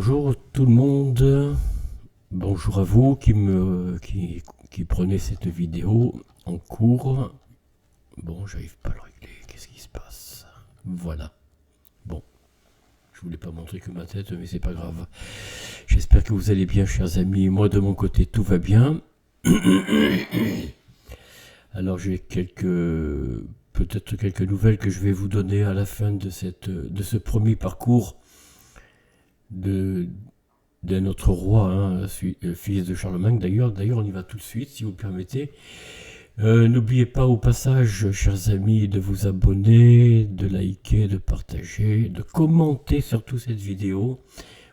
Bonjour tout le monde, bonjour à vous qui prenez cette vidéo en cours. Bon, j'arrive pas à le régler, qu'est-ce qui se passe? Voilà. Bon, je voulais pas montrer que ma tête, mais c'est pas grave. J'espère que vous allez bien, chers amis. Moi, de mon côté, tout va bien. Alors, j'ai peut-être quelques nouvelles que je vais vous donner à la fin de ce premier parcours de d'un autre roi, hein, fils de Charlemagne d'ailleurs. D'ailleurs, on y va tout de suite, si vous permettez. N'oubliez pas au passage, chers amis, de vous abonner, de liker, de partager, de commenter surtout cette vidéo,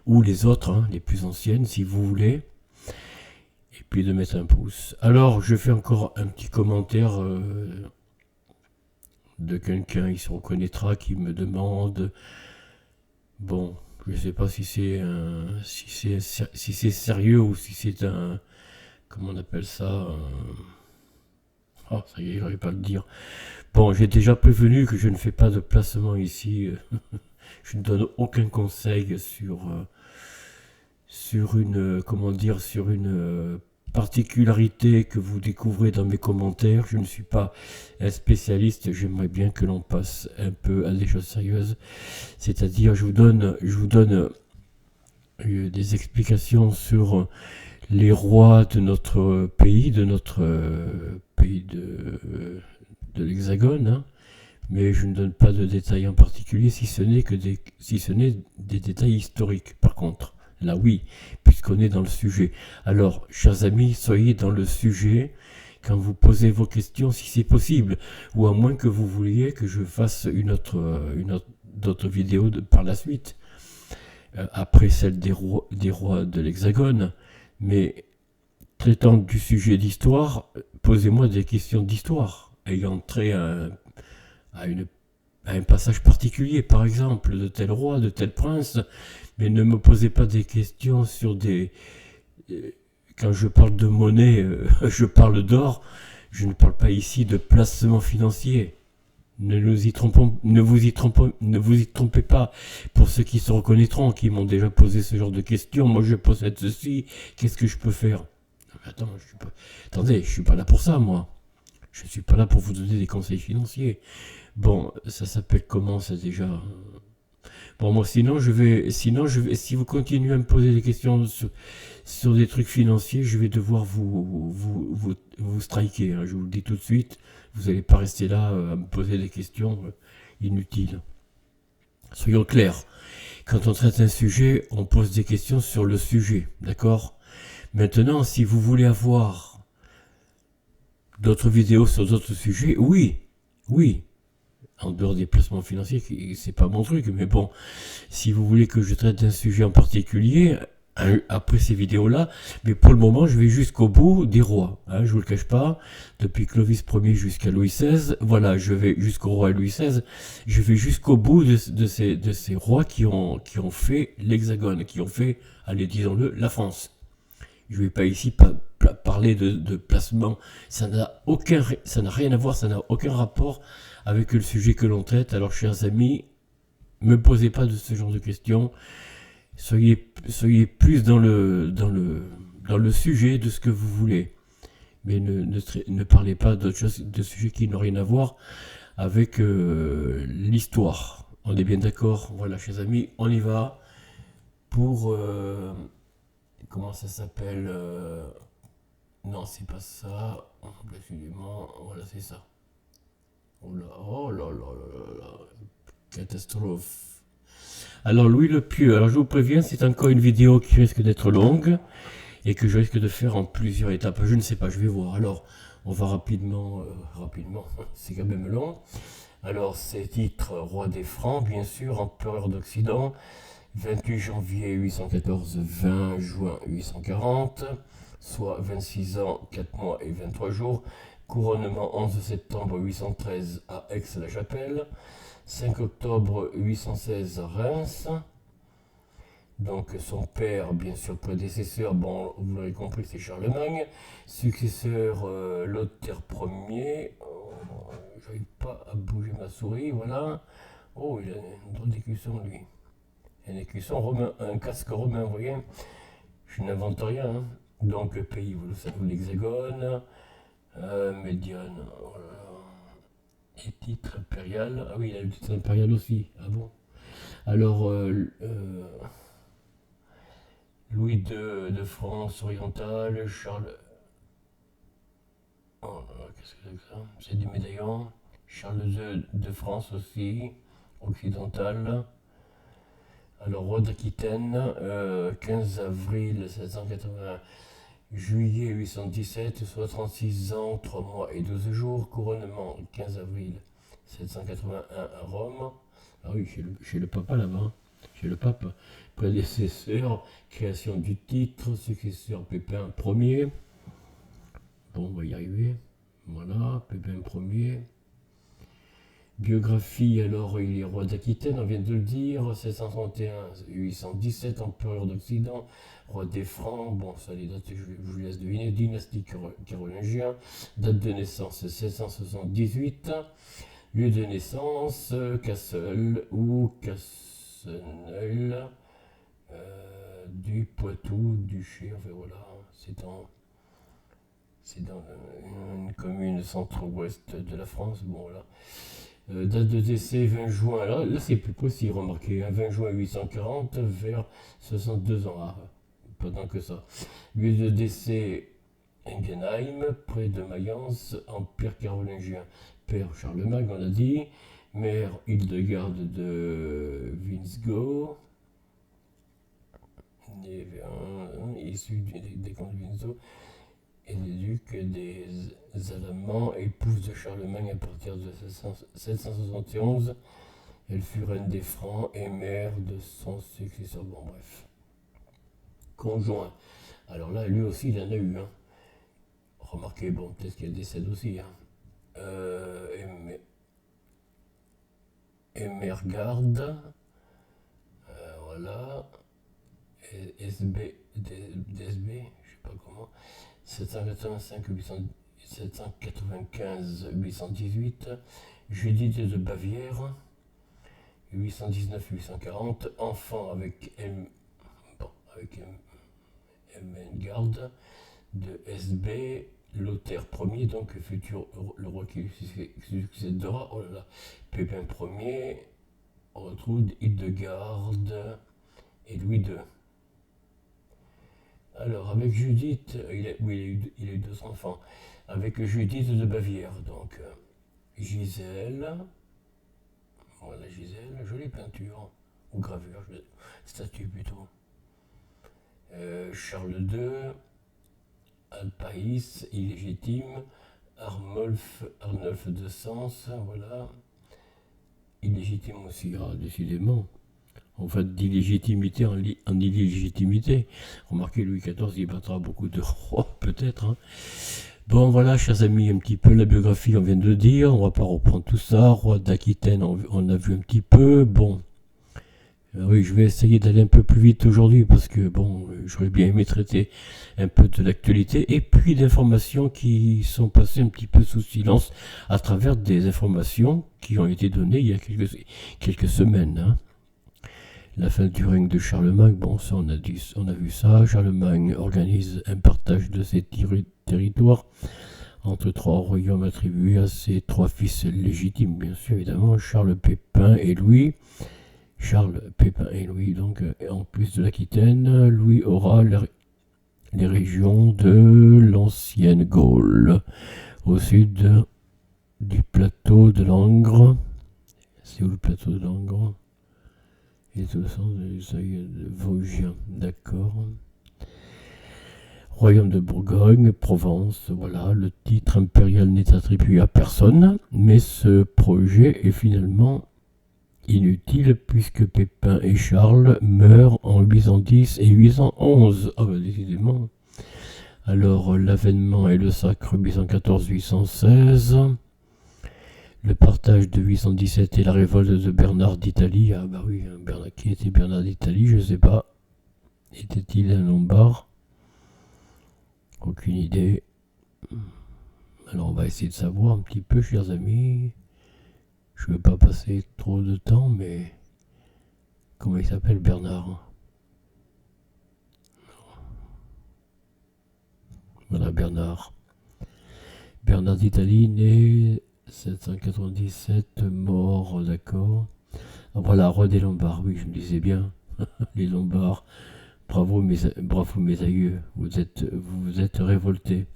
ou les autres, hein, les plus anciennes, si vous voulez. Et puis de mettre un pouce. Alors, je fais encore un petit commentaire de quelqu'un, il se reconnaîtra, qui me demande... Bon, je ne sais pas si c'est sérieux ou si c'est un... Comment on appelle ça? Oh, ça y est, j'arrive pas à le dire. Bon, j'ai déjà prévenu que je ne fais pas de placement ici. Je ne donne aucun conseil sur une... Comment dire? Sur une particularité que vous découvrez dans mes commentaires. Je ne suis pas un spécialiste. J'aimerais bien que l'on passe un peu à des choses sérieuses. C'est-à-dire, je vous donne des explications sur les rois de notre pays, de l'Hexagone, hein, mais je ne donne pas de détails en particulier, si ce n'est des détails historiques. Par contre, là oui, puisqu'on est dans le sujet. Alors, chers amis, soyez dans le sujet quand vous posez vos questions, si c'est possible, ou à moins que vous vouliez que je fasse d'autres vidéos par la suite, après celle des rois de l'Hexagone. Mais traitant du sujet d'histoire, posez-moi des questions d'histoire, ayant trait à un passage particulier, par exemple, de tel roi, de tel prince, mais ne me posez pas des questions sur des... Quand je parle de monnaie, je parle d'or, je ne parle pas ici de placement financier. Ne vous y trompez pas. Pour ceux qui se reconnaîtront, qui m'ont déjà posé ce genre de questions, moi je possède ceci, qu'est-ce que je peux faire? Attends, attendez, je suis pas là pour ça, moi. Je suis pas là pour vous donner des conseils financiers. Bon, ça s'appelle comment ça déjà? Bon, moi si vous continuez à me poser des questions sur des trucs financiers, je vais devoir vous striker, hein, je vous le dis tout de suite. Vous n'allez pas rester là à me poser des questions inutiles. Soyons clairs. Quand on traite un sujet, on pose des questions sur le sujet, d'accord? Maintenant, si vous voulez avoir d'autres vidéos sur d'autres sujets, oui, oui. En dehors des placements financiers, c'est pas mon truc, mais bon, si vous voulez que je traite d'un sujet en particulier, après ces vidéos-là, mais pour le moment, je vais jusqu'au bout des rois. Hein, je vous le cache pas, depuis Clovis Ier jusqu'à Louis XVI, voilà, je vais jusqu'au roi Louis XVI, je vais jusqu'au bout de ces rois qui ont fait l'Hexagone, qui ont fait, allez, disons-le, la France. Je ne vais pas ici parler de placement, ça n'a rien à voir, ça n'a aucun rapport avec le sujet que l'on traite. Alors, chers amis, ne me posez pas de ce genre de questions. Soyez plus dans le sujet de ce que vous voulez. Mais ne parlez pas d'autres choses, de sujets qui n'ont rien à voir avec l'histoire. On est bien d'accord? Voilà, chers amis, on y va pour... comment ça s'appelle? Non, c'est pas ça. Excusez-moi, voilà, c'est ça. Oh là, oh là là là là, catastrophe. Alors Louis le Pieux, alors je vous préviens, c'est encore une vidéo qui risque d'être longue et que je risque de faire en plusieurs étapes. Je ne sais pas, je vais voir. Alors on va rapidement, c'est quand même long. Alors c'est titre Roi des Francs, bien sûr, empereur d'Occident, 28 janvier 814, 20 juin 840, soit 26 ans, 4 mois et 23 jours. Couronnement 11 septembre 813 à Aix-la-Chapelle, 5 octobre 816 à Reims. Donc son père, bien sûr prédécesseur, bon vous l'aurez compris, c'est Charlemagne. Successeur Lothaire Ier. J'arrive pas à bouger ma souris, voilà. Oh, il a une drôle d'écusson lui. Un écusson romain, un casque romain, vous voyez. Je n'invente rien. Hein. Donc, pays, vous le savez, l'Hexagone, médiane, voilà. Et titre impérial. Ah oui, il a le titre impérial aussi. Ah bon. Alors, Louis II de France orientale, Charles. Oh, qu'est-ce que c'est que ça? C'est des médaillons. Charles II de France aussi, occidentale. Alors, roi d'Aquitaine, 15 avril 1780, juillet 817, soit 36 ans, 3 mois et 12 jours. Couronnement, 15 avril 781 à Rome. Ah oui, chez le papa là-bas. Chez le pape. Prédécesseur, création du titre, successeur Pépin Ier. Bon, on va y arriver. Voilà, Pépin Ier. Biographie, alors il est roi d'Aquitaine, on vient de le dire, 731-817, empereur d'Occident, roi des Francs, bon ça les dates je vous laisse deviner, dynastie carolingien, date de naissance 778, lieu de naissance Cassel ou Casseneuil, du Poitou, duché, enfin voilà, c'est dans une commune centre-ouest de la France, bon voilà. Date de décès 20 juin, là c'est plus possible, remarquez, hein, 20 juin 840 vers 62 ans, ah, pas tant que ça. Lieu de décès Engenheim, près de Mayence, Empire carolingien. Père Charlemagne, on a dit, mère Hildegarde de Windsor, issu des comtes de Windsor, et des ducs des Allemands, épouse de Charlemagne à partir de 771. Elle fut reine des Francs et mère de son successeur. Bon, bref. Conjoint. Alors là, lui aussi, il en a eu. Hein. Remarquez, bon, peut-être qu'il décède aussi. Hein. Emergarde. Voilà. SB, DSB, je sais pas comment. 795-818, Judith de Bavière, 819-840, enfant avec Ermengarde de SB, Lothaire Ier, donc futur le roi qui succédera, oh là là, Pépin Ier, on retrouve Hildegarde et Louis II. Alors, avec Judith, il a eu 2 enfants. Avec Judith de Bavière, donc Gisèle, voilà Gisèle, jolie peinture, ou gravure, statue plutôt. Charles II, Alpaïs, illégitime, Arnulf de Sens, voilà. Illégitime aussi, décidément. En fait, d'illégitimité en illégitimité. Remarquez, Louis XIV, il battra beaucoup de rois, peut-être. Hein. Bon, voilà, chers amis, un petit peu la biographie, on vient de le dire. On va pas reprendre tout ça. Roi d'Aquitaine, on a vu un petit peu. Bon, oui, je vais essayer d'aller un peu plus vite aujourd'hui parce que, bon, j'aurais bien aimé traiter un peu de l'actualité et puis d'informations qui sont passées un petit peu sous silence à travers des informations qui ont été données il y a quelques semaines. Hein. La fin du règne de Charlemagne, bon, ça on a vu ça. Charlemagne organise un partage de ses territoires entre 3 royaumes attribués à ses 3 fils légitimes, bien sûr, évidemment, Charles Pépin et Louis. Charles Pépin et Louis, donc, en plus de l'Aquitaine, Louis aura les régions de l'ancienne Gaule, au sud du plateau de Langres. C'est où le plateau de Langres? Et tout le sens du seuil de Vosgien, d'accord. Royaume de Bourgogne, Provence, voilà, le titre impérial n'est attribué à personne, mais ce projet est finalement inutile puisque Pépin et Charles meurent en 810 et 811. Ah bah décidément. Alors l'avènement et le sacre 814-816. Le partage de 817 et la révolte de Bernard d'Italie. Ah bah oui, qui était Bernard d'Italie, je sais pas. Était-il un Lombard? Aucune idée. Alors on va essayer de savoir un petit peu, chers amis. Je ne veux pas passer trop de temps, mais Comment il s'appelle, Bernard? Voilà, Bernard. Bernard d'Italie, né 797, mort, d'accord. Ah, voilà, roi des Lombards, oui, je me disais bien. Les Lombards, bravo mes aïeux, vous êtes révoltés.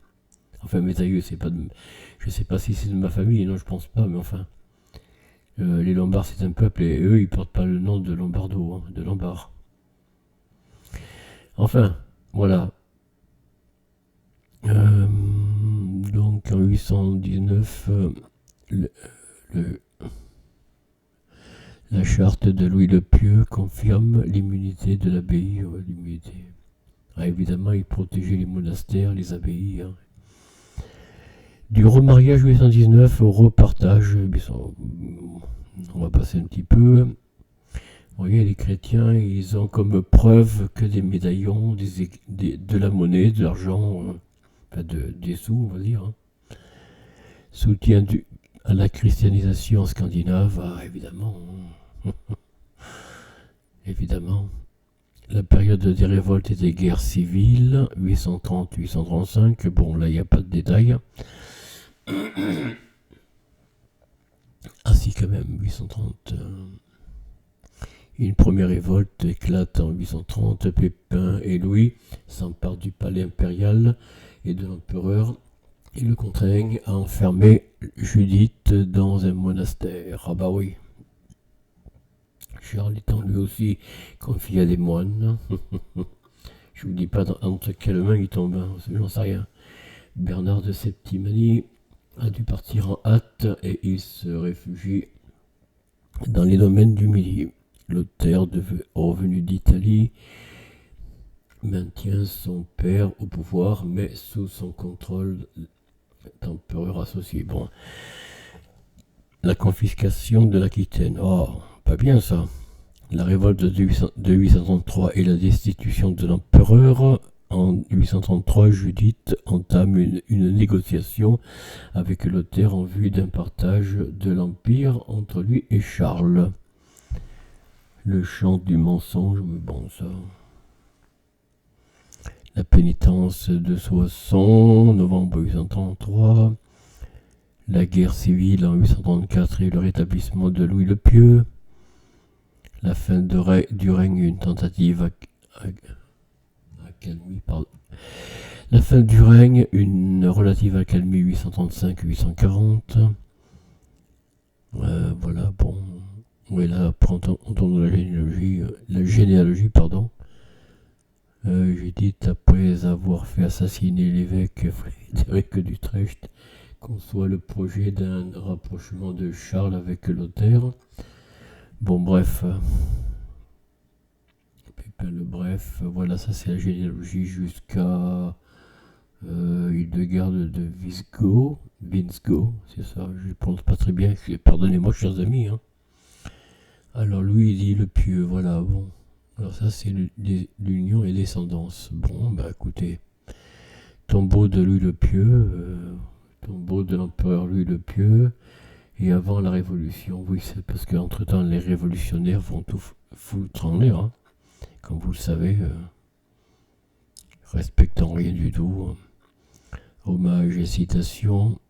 Enfin, mes aïeux, c'est pas de, je sais pas si c'est de ma famille, non, je pense pas, mais enfin. Les Lombards, c'est un peuple, et eux, ils portent pas le nom de Lombardo, hein, de Lombard. Enfin, voilà. Euh, donc, en 819, le, le- la charte de Louis le Pieux confirme l'immunité de l'abbaye. L'immunité. Ah, évidemment, il protégeait les monastères, les abbayes. Hein. Du remariage 819 au repartage, on va passer un petit peu. Vous voyez, les chrétiens, ils ont comme preuve que des médaillons, de la monnaie, de l'argent, enfin des sous, on va dire. Hein. Soutien à la christianisation scandinave, ah, évidemment. Hein. Évidemment. La période des révoltes et des guerres civiles, 830-835, bon là il n'y a pas de détails. Ah si quand même, 830. Une première révolte éclate en 830, Pépin et Louis s'emparent du palais impérial et de l'empereur et le contraignent à enfermer Judith dans un monastère. Ah bah oui. Charles étant lui aussi confié à des moines. Je vous dis pas entre quelles mains il tombe, hein, j'en sais rien. Bernard de Septimanie a dû partir en hâte et il se réfugie dans les domaines du Midi. Lothaire, revenu d'Italie, maintient son père au pouvoir, mais sous son contrôle d'empereur associé. Bon, la confiscation de l'Aquitaine. Oh, pas bien ça. La révolte de 833 et la destitution de l'empereur. En 833, Judith entame une négociation avec Lothaire en vue d'un partage de l'Empire entre lui et Charles. Le chant du mensonge, bon ça. La pénitence de Soissons, novembre 833. La guerre civile en 834 et le rétablissement de Louis le Pieux. La fin du règne, une tentative accalmie, pardon. La fin du règne, une relative accalmie 835-840. Voilà, bon. Oui, là, on tourne la généalogie, pardon. Judith, après avoir fait assassiner l'évêque Frédéric d'Utrecht, conçoit le projet d'un rapprochement de Charles avec Lothaire. Bon, bref. Bref, voilà, ça c'est la généalogie jusqu'à Hildegarde de Vinsgo, c'est ça, je ne prononce pas très bien, pardonnez-moi chers amis. Hein. Alors Louis dit le Pieux, voilà, bon. Alors ça c'est l'union et descendance. Bon, bah écoutez, tombeau de Louis le Pieux, tombeau de l'empereur Louis le Pieux, et avant la Révolution, oui, c'est parce qu'entre temps les révolutionnaires vont tout foutre en l'air, hein. Comme vous le savez, respectant rien du tout. Hommage et citation.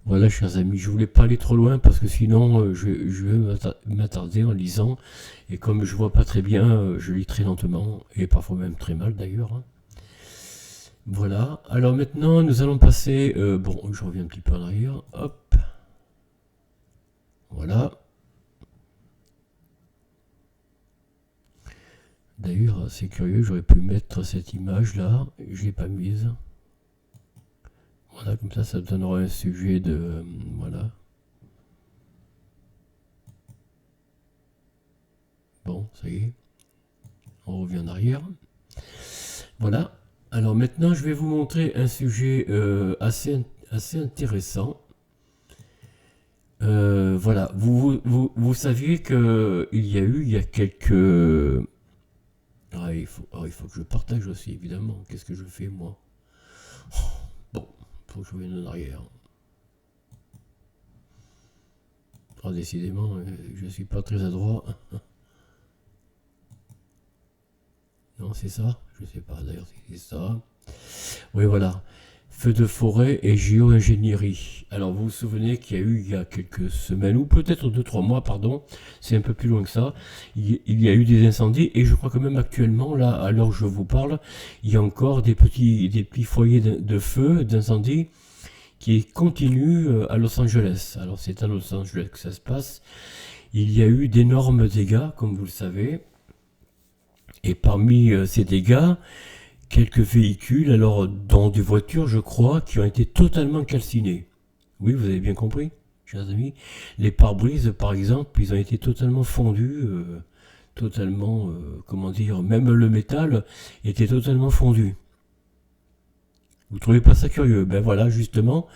Voilà, chers amis, je voulais pas aller trop loin parce que sinon je vais m'attarder en lisant. Et comme je vois pas très bien, je lis très lentement et parfois même très mal d'ailleurs. Hein. Voilà, alors maintenant nous allons passer. Bon, je reviens un petit peu en arrière. Hop. Voilà. D'ailleurs, c'est curieux, j'aurais pu mettre cette image là, je l'ai pas mise. Voilà, comme ça donnera un sujet de... voilà. Bon, ça y est. On revient en arrière. Voilà. Alors maintenant, je vais vous montrer un sujet assez intéressant. Voilà. Vous saviez qu'il y a eu, il y a quelques... Ah, il faut que je partage aussi, évidemment. Qu'est-ce que je fais, moi? Bon, il faut que je revienne en arrière. Ah, décidément, je suis pas très adroit. Non, c'est ça? Je sais pas d'ailleurs si c'est ça. Oui, voilà. Feux de forêt et géo-ingénierie. Alors, vous vous souvenez qu'il y a eu, il y a quelques semaines, ou peut-être 2, 3 mois, pardon, c'est un peu plus loin que ça, il y a eu des incendies, et je crois que même actuellement, là, à l'heure où je vous parle, il y a encore des petits foyers de feu, d'incendie, qui continuent à Los Angeles. Alors, c'est à Los Angeles que ça se passe. Il y a eu d'énormes dégâts, comme vous le savez, et parmi ces dégâts, quelques véhicules, alors dans des voitures, je crois, qui ont été totalement calcinés. Oui, vous avez bien compris, chers amis. Les pare-brises, par exemple, ils ont été totalement fondus, totalement, comment dire, même le métal était totalement fondu. Vous trouvez pas ça curieux? Ben voilà, justement.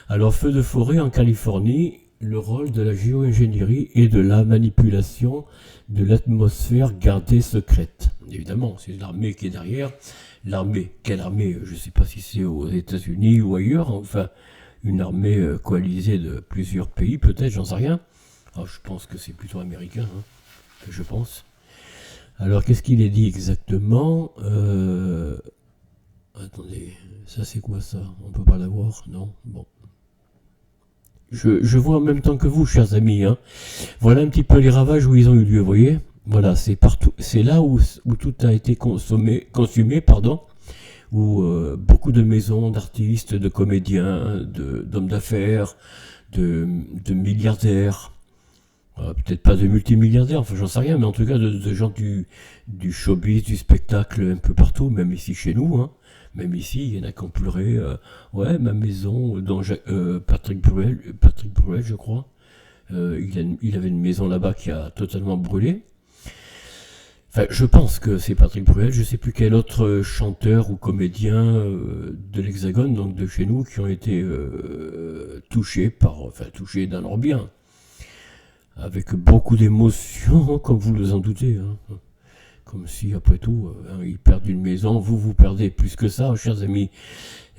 Alors, feu de forêt en Californie, le rôle de la géo-ingénierie et de la manipulation de l'atmosphère gardée secrète. Évidemment, c'est l'armée qui est derrière. L'armée, quelle armée? Je ne sais pas si c'est aux États-Unis ou ailleurs, enfin, une armée coalisée de plusieurs pays, peut-être, j'en sais rien. Alors, je pense que c'est plutôt américain, hein, je pense. Alors, qu'est-ce qu'il est dit exactement? Attendez, ça c'est quoi ça? On peut pas l'avoir? Non? Bon. Je vois en même temps que vous, chers amis, hein. Voilà un petit peu les ravages où ils ont eu lieu, vous voyez? Voilà, c'est partout, c'est là où tout a été consumé, pardon, où beaucoup de maisons d'artistes, de comédiens, d'hommes d'affaires, de milliardaires, peut-être pas de multimilliardaires, enfin j'en sais rien, mais en tout cas de gens du showbiz, du spectacle un peu partout, même ici chez nous, hein. Même ici, il y en a qui ont pleuré, ouais, ma maison, dont Patrick Bruel, je crois, il avait une maison là-bas qui a totalement brûlé. Enfin, je pense que c'est Patrick Bruel, je sais plus quel autre chanteur ou comédien de l'Hexagone, donc de chez nous, qui ont été touchés dans leur bien, avec beaucoup d'émotions, comme vous vous en doutez, hein. Comme si, après tout, ils perdent une maison, vous perdez plus que ça, chers amis.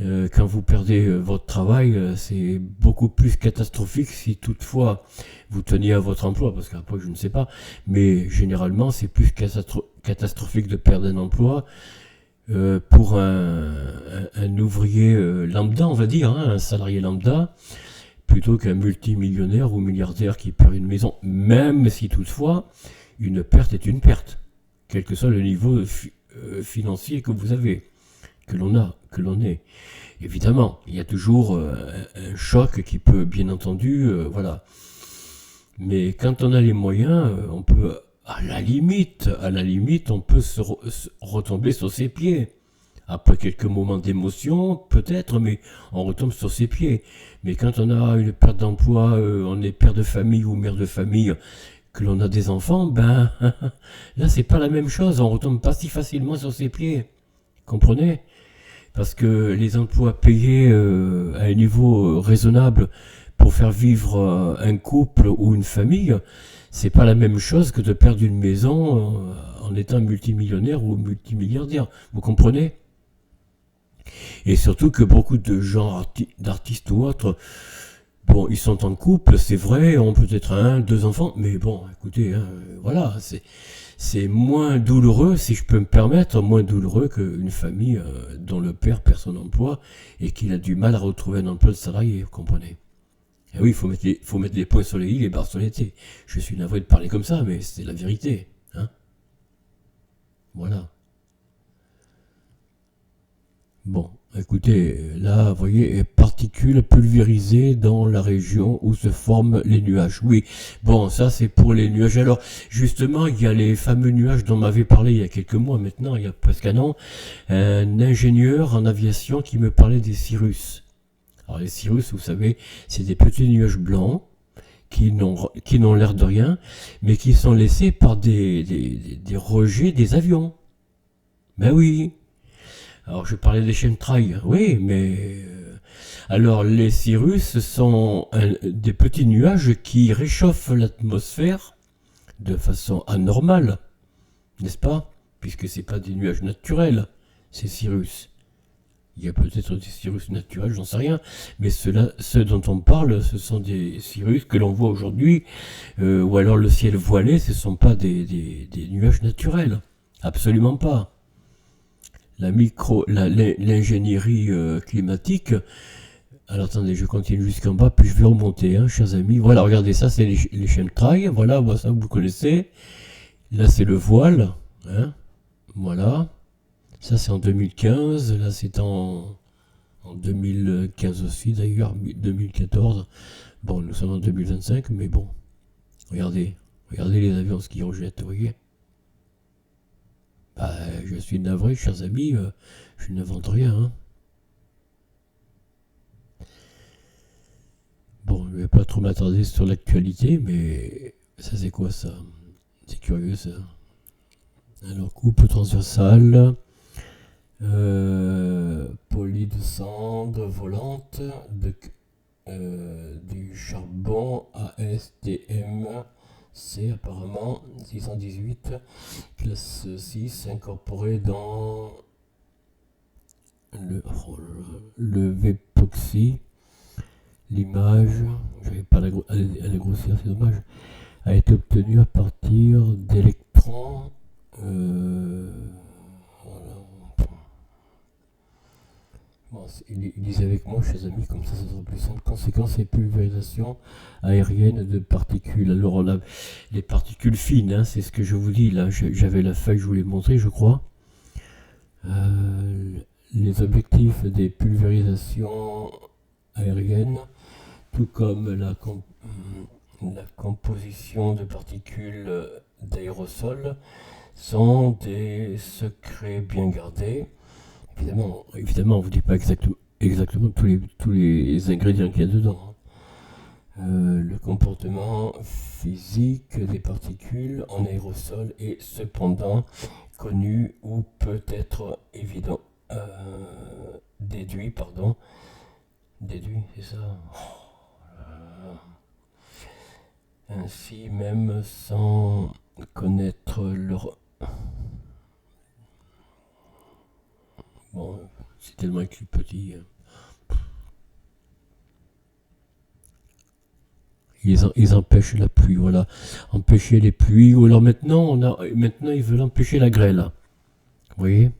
Quand vous perdez votre travail, c'est beaucoup plus catastrophique si toutefois vous teniez à votre emploi, parce qu'après je ne sais pas, mais généralement c'est plus catastrophique de perdre un emploi pour un ouvrier lambda, on va dire, hein, un salarié lambda, plutôt qu'un multimillionnaire ou milliardaire qui perd une maison, même si toutefois une perte est une perte, quel que soit le niveau financier que vous avez, que l'on est. Évidemment, il y a toujours un choc qui peut, bien entendu, voilà. Mais quand on a les moyens, on peut, à la limite, on peut se retomber sur ses pieds. Après quelques moments d'émotion, peut-être, mais on retombe sur ses pieds. Mais quand on a une perte d'emploi, on est père de famille ou mère de famille, que l'on a des enfants, ben là c'est pas la même chose, on retombe pas si facilement sur ses pieds. Comprenez? Parce que les emplois payés à un niveau raisonnable pour faire vivre un couple ou une famille, c'est pas la même chose que de perdre une maison en étant multimillionnaire ou multimilliardaire. Vous comprenez? Et surtout que beaucoup de gens, d'artistes ou autres, bon, ils sont en couple, c'est vrai, ont peut-être 1, 2 enfants, mais bon, écoutez, hein, voilà, c'est moins douloureux, si je peux me permettre, moins douloureux qu'une famille dont le père perd son emploi et qu'il a du mal à retrouver un emploi de salarié, vous comprenez? Et oui, il faut mettre les points sur les i, les barres sur les t. Je suis navré de parler comme ça, mais c'est la vérité, hein. Voilà. Bon, écoutez, là, vous voyez, particules pulvérisées dans la région où se forment les nuages. Oui, bon, ça c'est pour les nuages. Alors, justement, il y a les fameux nuages dont on m'avait parlé il y a quelques mois maintenant, il y a presque un an, un ingénieur en aviation qui me parlait des cirrus. Alors les cirrus, vous savez, c'est des petits nuages blancs qui n'ont l'air de rien, mais qui sont laissés par des rejets des avions. Ben oui. Alors je parlais des chemtrails, oui, mais alors les cirrus sont des petits nuages qui réchauffent l'atmosphère de façon anormale, n'est-ce pas? Puisque c'est pas des nuages naturels, ces cirrus. Il y a peut-être des cirrus naturels, j'en sais rien, mais ceux dont on parle, ce sont des cirrus que l'on voit aujourd'hui, ou alors le ciel voilé, ce ne sont pas des nuages naturels, absolument pas. l'ingénierie climatique. Alors attendez, je continue jusqu'en bas, puis je vais remonter, hein, chers amis. Voilà, regardez, ça c'est les chemtrails, voilà, ça vous connaissez. Là c'est le voile, hein, voilà. Ça c'est en 2015, là c'est en 2015 aussi d'ailleurs, 2014. Bon, nous sommes en 2025, mais bon, regardez les avions ce qu'ils rejettent, vous voyez. Bah, je suis navré, chers amis, je n'invente rien, hein. Bon, je vais pas trop m'attarder sur l'actualité, mais ça c'est quoi ça? C'est curieux ça. Alors, coupe transversale, polie de cendre volante, du charbon ASTM, c'est apparemment 618, classe 6, incorporé dans le Vepoxy. L'image, je vais pas la grossir, c'est dommage, a été obtenue à partir d'électrons. Voilà. Bon, lisez avec moi, chers amis, comme ça sera plus simple. Conséquence et pulvérisation aérienne de particules. Alors, les particules fines, hein, c'est ce que je vous dis là. J'avais la feuille, je vous l'ai montré, je crois. Les objectifs des pulvérisations aériennes, tout comme la composition de particules d'aérosols, sont des secrets bien gardés. Évidemment, on ne vous dit pas exactement tous les ingrédients qu'il y a dedans. Le comportement physique des particules en aérosol est cependant connu ou peut être évident. Déduit, c'est ça. Ainsi, même sans connaître leur... Bon, c'est tellement écrit petit. Ils empêchent la pluie, voilà. Empêcher les pluies. Ou alors maintenant ils veulent empêcher la grêle. Vous voyez?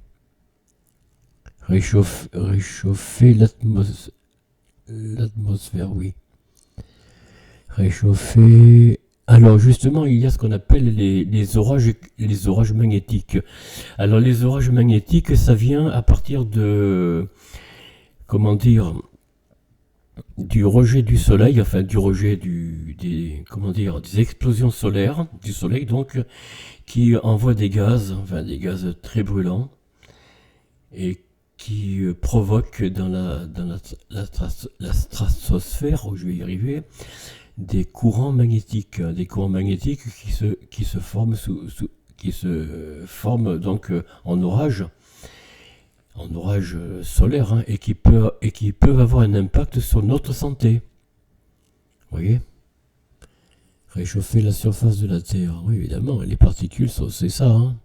Réchauffer l'atmosphère, oui. Réchauffer. Alors justement, il y a ce qu'on appelle les orages magnétiques. Alors les orages magnétiques, ça vient à partir de, comment dire, du rejet du soleil, enfin du rejet des explosions solaires du soleil, donc, qui envoient des gaz très brûlants et qui provoquent dans la stratosphère, où je vais y arriver, des courants magnétiques qui se forment donc en orage solaire, hein, et qui peuvent avoir un impact sur notre santé. Vous voyez? Réchauffer la surface de la Terre, oui, évidemment, les particules, c'est ça, hein.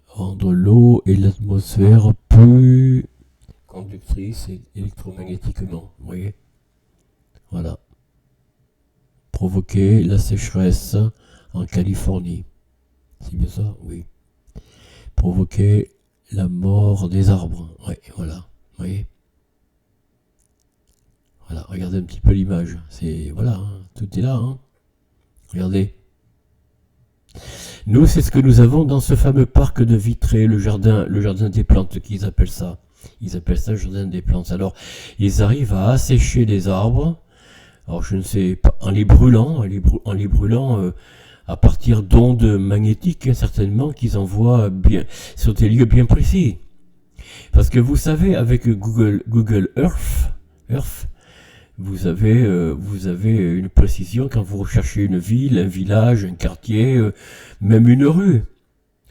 Rendre l'eau et l'atmosphère plus conductrices électromagnétiquement, vous voyez? Voilà. Provoquer la sécheresse en Californie. C'est bien ça? Oui. Provoquer la mort des arbres. Oui, voilà. Vous voyez? Voilà, regardez un petit peu l'image. C'est, voilà, hein, tout est là, hein. Regardez. Nous, c'est ce que nous avons dans ce fameux parc de Vitré, le jardin des plantes, qu'ils appellent ça. Ils appellent ça le jardin des plantes. Alors, ils arrivent à assécher les arbres. Alors, je ne sais pas, en les brûlant, à partir d'ondes magnétiques, hein, certainement, qu'ils envoient bien sur des lieux bien précis. Parce que vous savez, avec Google Earth, vous avez une précision quand vous recherchez une ville, un village, un quartier, même une rue.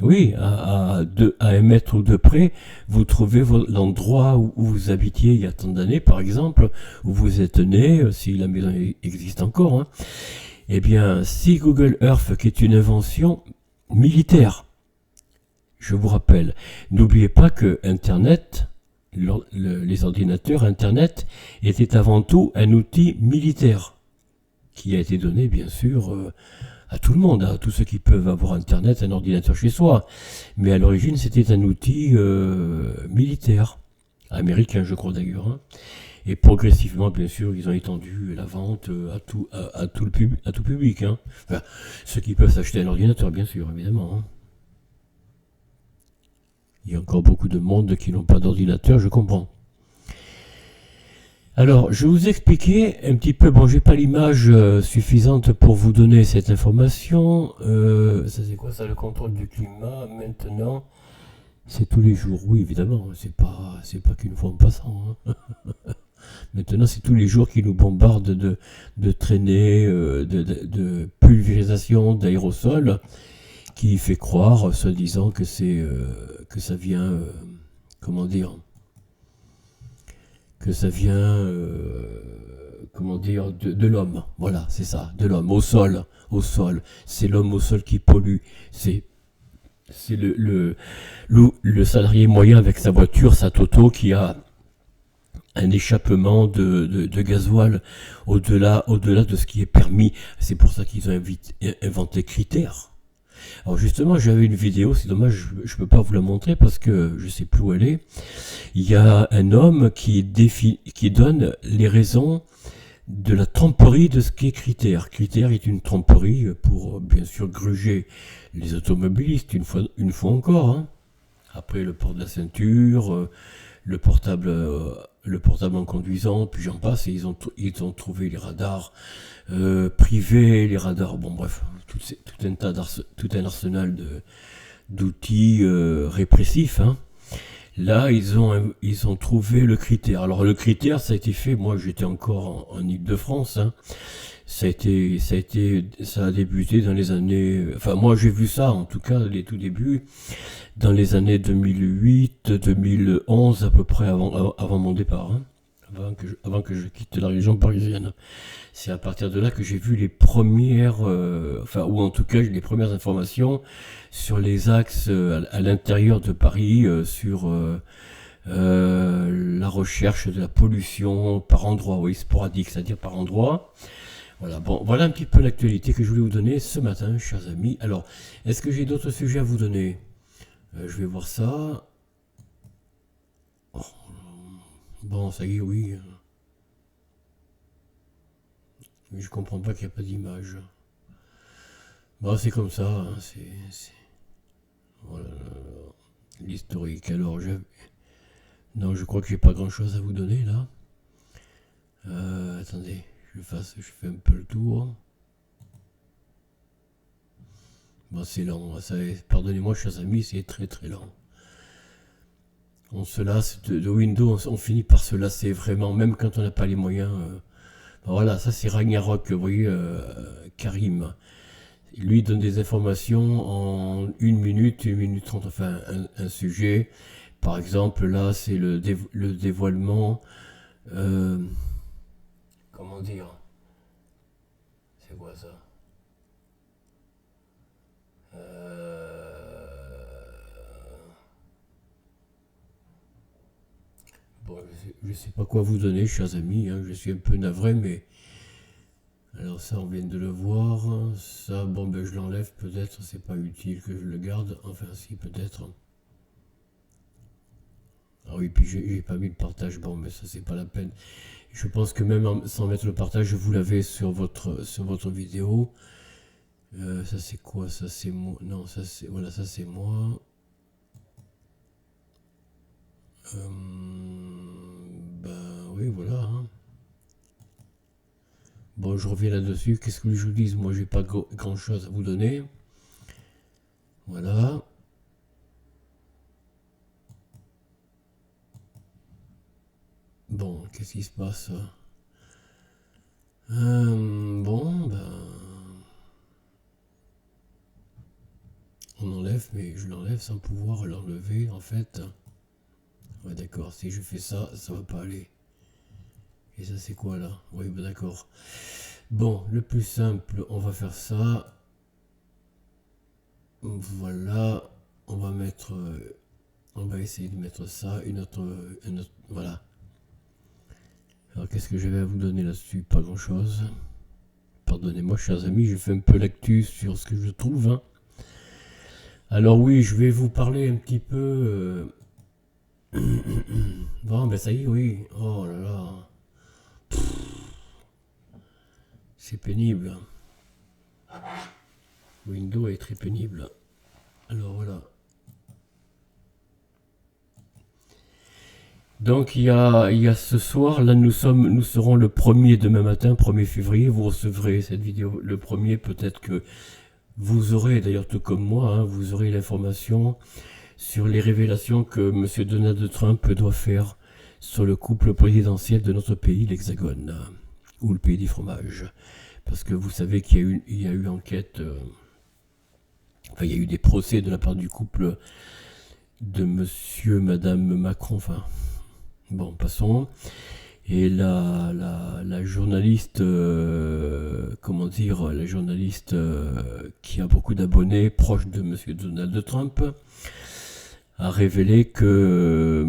Oui, à 1 mètre ou de près, vous trouvez l'endroit où vous habitiez il y a tant d'années, par exemple, où vous êtes né, si la maison existe encore, hein. Eh bien, si Google Earth, qui est une invention militaire, je vous rappelle, n'oubliez pas que Internet, les ordinateurs Internet, étaient avant tout un outil militaire, qui a été donné, bien sûr, à tout le monde, à tous ceux qui peuvent avoir Internet, un ordinateur chez soi. Mais à l'origine, c'était un outil militaire, américain, je crois d'ailleurs. Hein. Et progressivement, bien sûr, ils ont étendu la vente à tout public. Hein. Enfin, ceux qui peuvent s'acheter un ordinateur, bien sûr, évidemment. Hein. Il y a encore beaucoup de monde qui n'ont pas d'ordinateur, je comprends. Alors, je vais vous expliquer un petit peu. Bon, j'ai pas l'image suffisante pour vous donner cette information. Ça, c'est quoi ça, le contrôle du climat maintenant? C'est tous les jours, oui, évidemment. C'est pas qu'une fois en passant. Hein. Maintenant, c'est tous les jours qu'ils nous bombardent de traînées, de pulvérisation d'aérosols, qui fait croire, soi-disant, que ça vient, comment dire, que ça vient, comment dire, de l'homme. Voilà, c'est ça, de l'homme, au sol. C'est l'homme au sol qui pollue. C'est le salarié moyen avec sa voiture, sa Toto, qui a un échappement de gasoil au-delà de ce qui est permis. C'est pour ça qu'ils ont inventé Critère. Alors justement, j'avais une vidéo, c'est dommage, je peux pas vous la montrer parce que je sais plus où elle est. Il y a un homme qui donne les raisons de la tromperie de ce qu'est Critère. Critère est une tromperie pour bien sûr gruger les automobilistes une fois encore. Hein. Après le port de la ceinture, le portable en conduisant, puis j'en passe, et ils ont trouvé les radars privés, les radars, bon bref, tout un arsenal d'outils répressifs. Hein. Là, ils ont trouvé le Critère. Alors le Critère, ça a été fait, moi j'étais encore en Île-de-France, hein. Ça a débuté dans les années, enfin moi j'ai vu ça, en tout cas les tout débuts, dans les années 2008, 2011 à peu près avant mon départ, hein, avant que je quitte la région parisienne. C'est à partir de là que j'ai vu les premières, enfin ou en tout cas les premières informations sur les axes à l'intérieur de Paris, sur la recherche de la pollution par endroit, oui, sporadique, c'est-à-dire par endroit. Voilà, bon, voilà un petit peu l'actualité que je voulais vous donner ce matin, chers amis. Alors, est-ce que j'ai d'autres sujets à vous donner? Je vais voir ça. Oh, bon, ça y est, oui. Mais je comprends pas qu'il n'y a pas d'image. Bon, c'est comme ça, hein, voilà, l'historique. Alors, non, je crois que j'ai pas grand-chose à vous donner, là. Attendez, je fais un peu le tour. Bon, c'est lent, pardonnez-moi, chers amis, c'est très très lent. On se lasse de Windows, on finit par se lasser vraiment, même quand on n'a pas les moyens. Voilà, ça c'est Ragnarok, vous voyez, Karim. Lui donne des informations en 1 minute 30, enfin un sujet. Par exemple, là c'est le dévoilement. Comment dire? C'est quoi ça? Bon, je sais pas quoi vous donner, chers amis, hein, je suis un peu navré, mais... Alors ça, on vient de le voir. Ça, bon, ben je l'enlève peut-être, c'est pas utile que je le garde. Enfin, si, peut-être. Ah oui, puis j'ai pas mis le partage, bon, mais ça, c'est pas la peine. Je pense que même sans mettre le partage, vous l'avez sur votre vidéo. Ça, c'est quoi? Ça, c'est moi. Non, ça, c'est... Voilà, ça, c'est moi. Ben oui, voilà. Hein. Bon, je reviens là-dessus. Qu'est-ce que je vous dise? Moi, j'ai pas grand-chose à vous donner. Voilà. Bon, qu'est-ce qui se passe? Bon, ben... On enlève, mais je l'enlève sans pouvoir l'enlever, en fait. Ouais, d'accord. Si je fais ça, ça va pas aller. Et ça, c'est quoi, là? Oui, ben d'accord. Bon, le plus simple, on va faire ça. Voilà. On va mettre... on va essayer de mettre ça. Une autre... Voilà. Alors, qu'est-ce que je vais vous donner là-dessus? Pas grand-chose. pardonnez-moi, chers amis, je fais un peu l'actu sur ce que je trouve. Hein. Alors oui, je vais vous parler un petit peu... Bon, ben ça y est, oui. Oh là là. C'est pénible. Windows est très pénible. Alors voilà. Donc il y a ce soir, là nous serons le 1er demain matin, 1er février, vous recevrez cette vidéo le 1er, peut-être que vous aurez, d'ailleurs tout comme moi, hein, vous aurez l'information sur les révélations que M. Donald Trump doit faire sur le couple présidentiel de notre pays, l'Hexagone, ou le pays des fromages. Parce que vous savez qu'il y a eu enquête, enfin il y a eu des procès de la part du couple de monsieur, madame Macron, enfin... Bon, passons. Et la journaliste, comment dire, la journaliste qui a beaucoup d'abonnés, proche de M. Donald Trump, a révélé que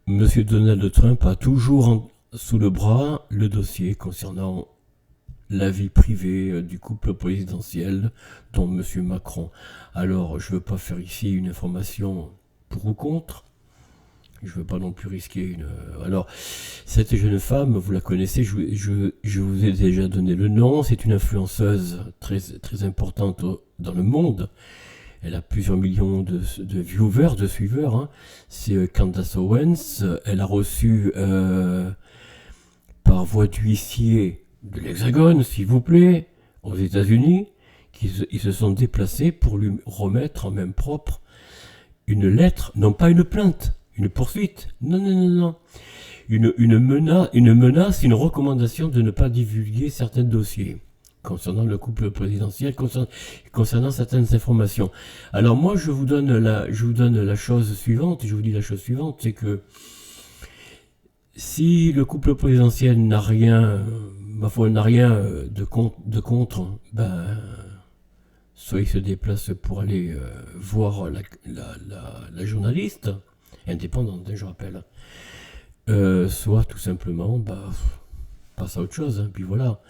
M. Donald Trump a toujours sous le bras le dossier concernant la vie privée du couple présidentiel, dont M. Macron. Alors, je ne veux pas faire ici une information pour ou contre. Je ne veux pas non plus risquer une... Alors, cette jeune femme, vous la connaissez, je vous ai déjà donné le nom. C'est une influenceuse très, très importante dans le monde. Elle a plusieurs millions de viewers, de suiveurs. Hein. C'est Candace Owens. Elle a reçu, par voie d'huissier de l'Hexagone, s'il vous plaît, aux États-Unis, ils se sont déplacés pour lui remettre en main propre une lettre, non pas une plainte, une poursuite. Non, non, non, non. Une menace, une recommandation de ne pas divulguer certains dossiers concernant le couple présidentiel, concernant certaines informations. Alors moi, je vous donne la chose suivante, je vous dis la chose suivante, c'est que si le couple présidentiel n'a rien, ma foi, n'a rien de contre, ben, soit il se déplace pour aller voir la journaliste, indépendante, je rappelle, soit tout simplement passe à autre chose, hein, puis voilà.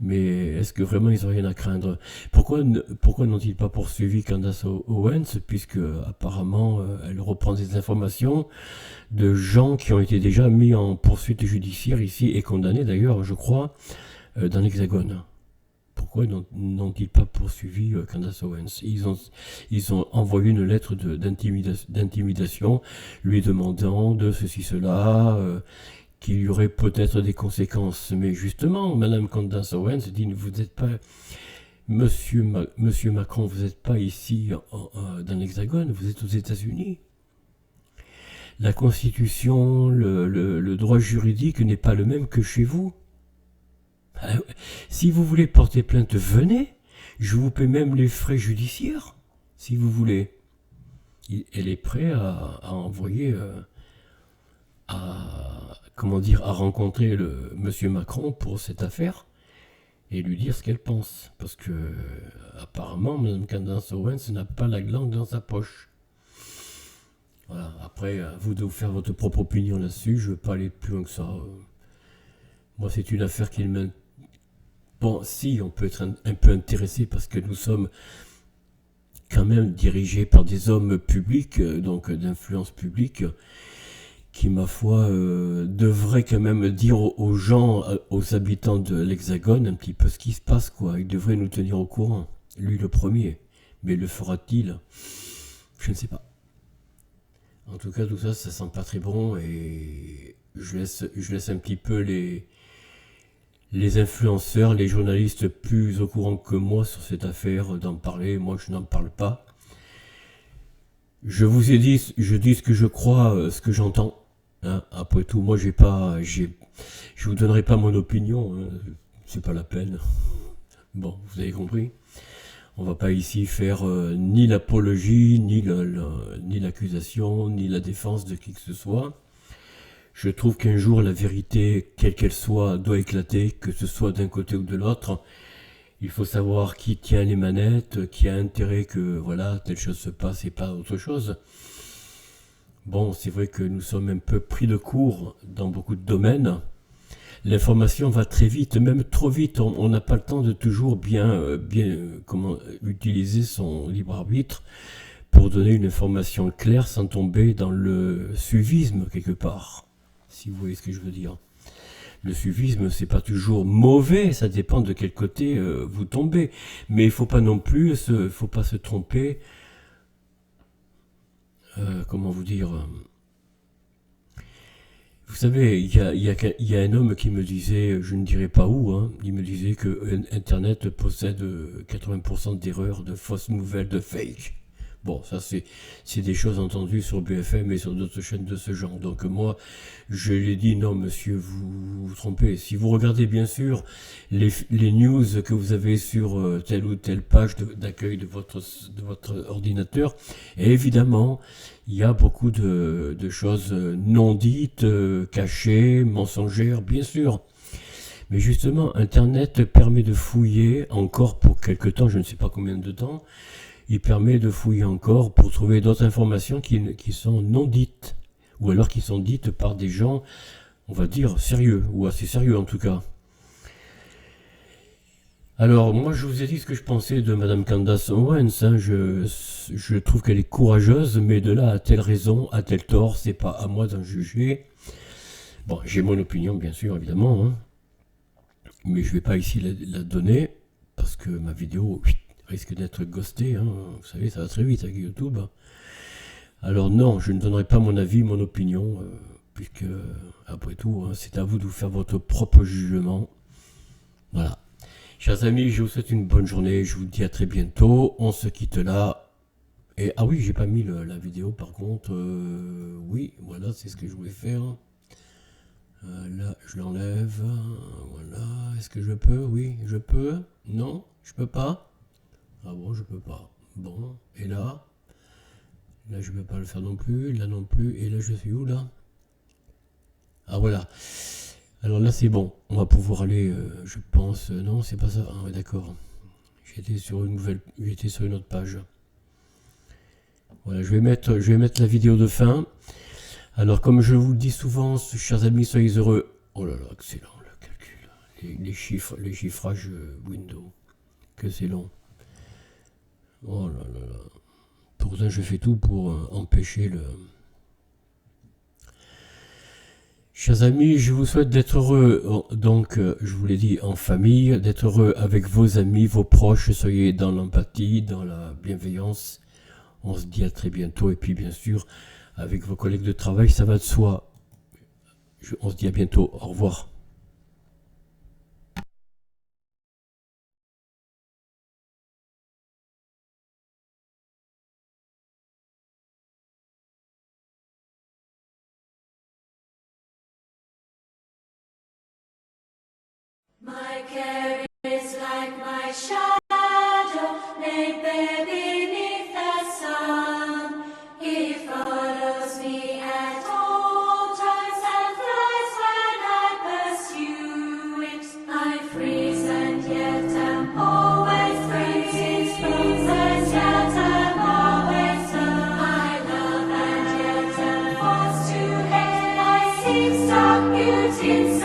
Mais est-ce que vraiment ils n'ont rien à craindre? Pourquoi n'ont-ils pas poursuivi Candace Owens, puisque apparemment elle reprend des informations de gens qui ont été déjà mis en poursuite judiciaire ici et condamnés d'ailleurs, je crois, dans l'Hexagone. Pourquoi n'ont-ils pas poursuivi Candace Owens? Ils ont envoyé une lettre d'intimidation lui demandant de ceci, cela, qu'il y aurait peut-être des conséquences. Mais justement, Madame Candace Owens dit, vous n'êtes pas... Monsieur Macron, vous n'êtes pas ici dans l'Hexagone, vous êtes aux États-Unis. La Constitution, le droit juridique n'est pas le même que chez vous. Si vous voulez porter plainte, venez. Je vous paie même les frais judiciaires, si vous voulez. Elle est prête à envoyer, à rencontrer monsieur Macron pour cette affaire et lui dire ce qu'elle pense. Parce que, apparemment, Mme Candace Owens n'a pas la glande dans sa poche. Voilà. Après, à vous de vous faire votre propre opinion là-dessus. Je ne veux pas aller plus loin que ça. Moi, c'est une affaire qui m'intéresse. Bon, si, on peut être un peu intéressé parce que nous sommes quand même dirigés par des hommes publics, donc d'influence publique, qui, ma foi, devraient quand même dire aux gens, aux habitants de l'Hexagone, un petit peu ce qui se passe, quoi. Ils devraient nous tenir au courant, lui le premier. Mais le fera-t-il? Je ne sais pas. En tout cas, tout ça, ça sent pas très bon et je laisse un petit peu les influenceurs, les journalistes plus au courant que moi sur cette affaire d'en parler. Moi, je n'en parle pas. Je vous ai dit, je dis ce que je crois, ce que j'entends. Hein. Après tout, moi, je vous donnerai pas mon opinion. Hein. C'est pas la peine. Bon, vous avez compris. On va pas ici faire ni l'apologie, ni l'accusation, ni la défense de qui que ce soit. Je trouve qu'un jour, la vérité, quelle qu'elle soit, doit éclater, que ce soit d'un côté ou de l'autre. Il faut savoir qui tient les manettes, qui a intérêt que, voilà, telle chose se passe et pas autre chose. Bon, c'est vrai que nous sommes un peu pris de court dans beaucoup de domaines. l'information va très vite, même trop vite. On n'a pas le temps de toujours comment utiliser son libre arbitre pour donner une information claire sans tomber dans le suivisme quelque part. Si vous voyez ce que je veux dire. Le suivisme, c'est pas toujours mauvais, ça dépend de quel côté vous tombez. Mais il faut pas non plus, faut pas se tromper. Comment vous dire Vous savez, il y a un homme qui me disait, je ne dirais pas où, hein, il me disait que Internet possède 80% d'erreurs, de fausses nouvelles, de fake. Bon, ça c'est des choses entendues sur BFM et sur d'autres chaînes de ce genre. Donc moi, je lui ai dit, non monsieur, vous vous trompez. Si vous regardez bien sûr les news que vous avez sur telle ou telle page d'accueil de votre ordinateur, et évidemment, il y a beaucoup de choses non dites, cachées, mensongères, bien sûr. Mais justement, Internet permet de fouiller encore pour quelque temps, je ne sais pas combien de temps, il permet de fouiller encore pour trouver d'autres informations qui sont non dites, ou alors qui sont dites par des gens, on va dire, sérieux, ou assez sérieux en tout cas. Alors, moi, je vous ai dit ce que je pensais de Madame Candace Owens. Hein. Je trouve qu'elle est courageuse, mais de là, a-t-elle raison, a-t-elle tort, c'est pas à moi d'en juger. Bon, j'ai mon opinion, bien sûr, évidemment, hein. Mais je vais pas ici la donner, parce que ma vidéo risque d'être ghostée, hein. Vous savez, ça va très vite avec YouTube. Alors non, je ne donnerai pas mon avis, mon opinion, puisque, après tout, hein, c'est à vous de vous faire votre propre jugement. Voilà. Chers amis, je vous souhaite une bonne journée, je vous dis à très bientôt, on se quitte là. Et ah oui, j'ai pas mis la vidéo par contre, oui, voilà, c'est ce que je voulais faire. Là, je l'enlève, voilà, est-ce que je peux? Oui, je peux? Non, je peux pas? Ah bon, je peux pas. Bon, et là? Là, je peux pas le faire non plus, là non plus, et là, je suis où là? Ah voilà. Alors là, c'est bon. On va pouvoir aller, je pense... non, c'est pas ça. Ah, ouais, d'accord. J'étais sur une autre page. Voilà, je vais mettre la vidéo de fin. Alors, comme je vous le dis souvent, chers amis, soyez heureux. Oh là là, excellent, le calcul. Les chiffres, les chiffrages Windows. Que c'est long. Oh là là là. Pourtant, je fais tout pour empêcher le... Chers amis, je vous souhaite d'être heureux, donc je vous l'ai dit, en famille, d'être heureux avec vos amis, vos proches, soyez dans l'empathie, dans la bienveillance. On se dit à très bientôt, et puis bien sûr, avec vos collègues de travail, ça va de soi. On se dit à bientôt, au revoir. My care is like my shadow, laid bare beneath the sun. He follows me at all times and flies when I pursue it. I freeze and yet am always free. Springs and yet am always young. I love and yet am forced to hate. I seek stark beauty.